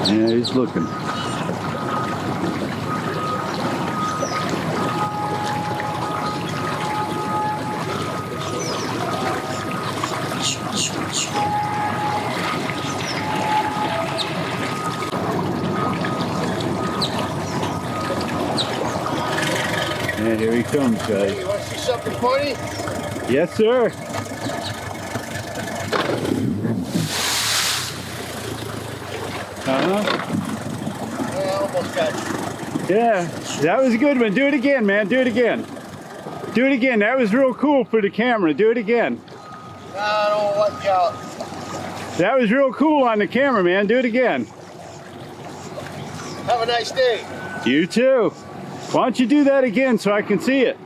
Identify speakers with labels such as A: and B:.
A: Yeah, he's looking. And here he comes, guys.
B: Hey, you want to see something funny?
A: Yes, sir.
B: Yeah, I almost got you.
A: Yeah, that was a good one. Do it again, man. Do it again. Do it again. That was real cool for the camera. Do it again.
B: I don't want you out.
A: That was real cool on the camera, man. Do it again.
B: Have a nice day.
A: You too. Why don't you do that again so I can see it?